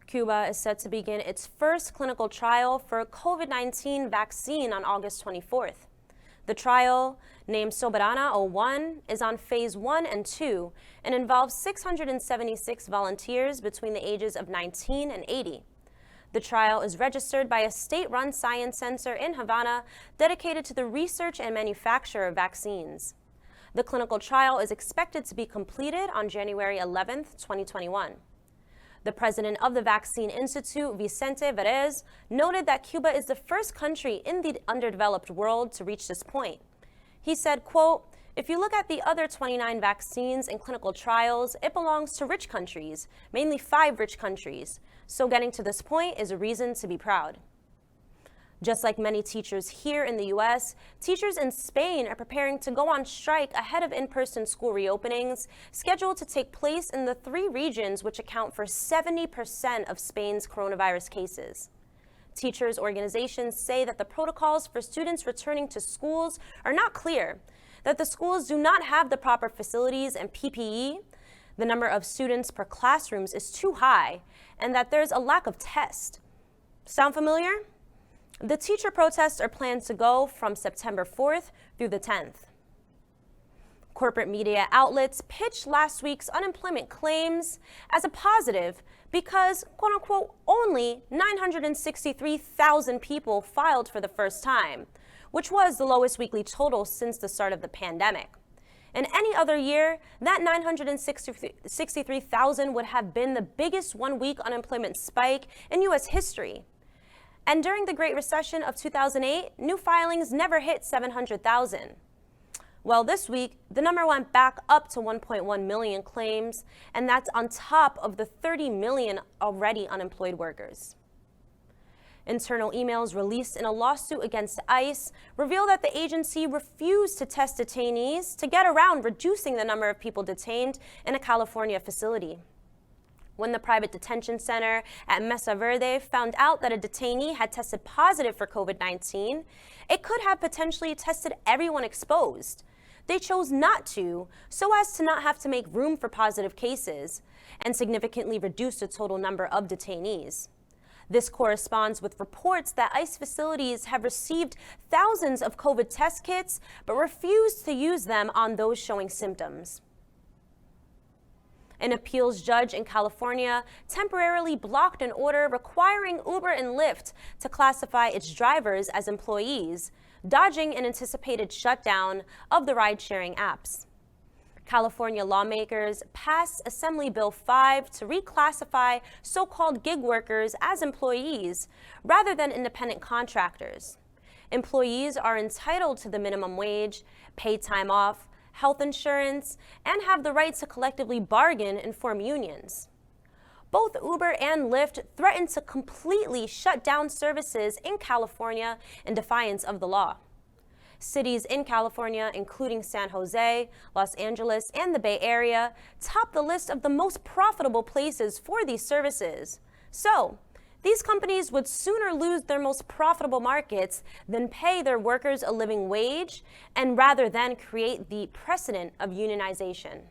Cuba is set to begin its first clinical trial for a COVID-19 vaccine on August 24th. The trial, named Soberana-01, is on phase 1 and 2 and involves 676 volunteers between the ages of 19 and 80. The trial is registered by a state-run science center in Havana dedicated to the research and manufacture of vaccines. The clinical trial is expected to be completed on January 11, 2021. The president of the Vaccine Institute, Vicente Verez, noted that Cuba is the first country in the underdeveloped world to reach this point. He said, quote, "If you look at the other 29 vaccines in clinical trials, it belongs to rich countries, mainly 5 rich countries. So getting to this point is a reason to be proud." Just like many teachers here in the U.S., teachers in Spain are preparing to go on strike ahead of in-person school reopenings, scheduled to take place in the 3 regions which account for 70% of Spain's coronavirus cases. Teachers' organizations say that the protocols for students returning to schools are not clear, that the schools do not have the proper facilities and PPE, the number of students per classrooms is too high, and that there's a lack of tests. Sound familiar? The teacher protests are planned to go from September 4th through the 10th. Corporate media outlets pitched last week's unemployment claims as a positive because, quote-unquote, only 963,000 people filed for the first time, which was the lowest weekly total since the start of the pandemic. In any other year, that 963,000 would have been the biggest one-week unemployment spike in U.S. history. And during the Great Recession of 2008, new filings never hit 700,000. Well, this week, the number went back up to 1.1 million claims, and that's on top of the 30 million already unemployed workers. Internal emails released in a lawsuit against ICE reveal that the agency refused to test detainees to get around reducing the number of people detained in a California facility. When the private detention center at Mesa Verde found out that a detainee had tested positive for COVID-19, it could have potentially tested everyone exposed. They chose not to, so as to not have to make room for positive cases, and significantly reduce the total number of detainees. This corresponds with reports that ICE facilities have received thousands of COVID test kits, but refused to use them on those showing symptoms. An appeals judge in California temporarily blocked an order requiring Uber and Lyft to classify its drivers as employees, dodging an anticipated shutdown of the ride-sharing apps. California lawmakers passed Assembly Bill 5 to reclassify so-called gig workers as employees rather than independent contractors. Employees are entitled to the minimum wage, paid time off, health insurance, and have the right to collectively bargain and form unions. Both Uber and Lyft threatened to completely shut down services in California in defiance of the law. Cities in California, including San Jose, Los Angeles, and the Bay Area, top the list of the most profitable places for these services. So, these companies would sooner lose their most profitable markets than pay their workers a living wage, and rather than create the precedent of unionization.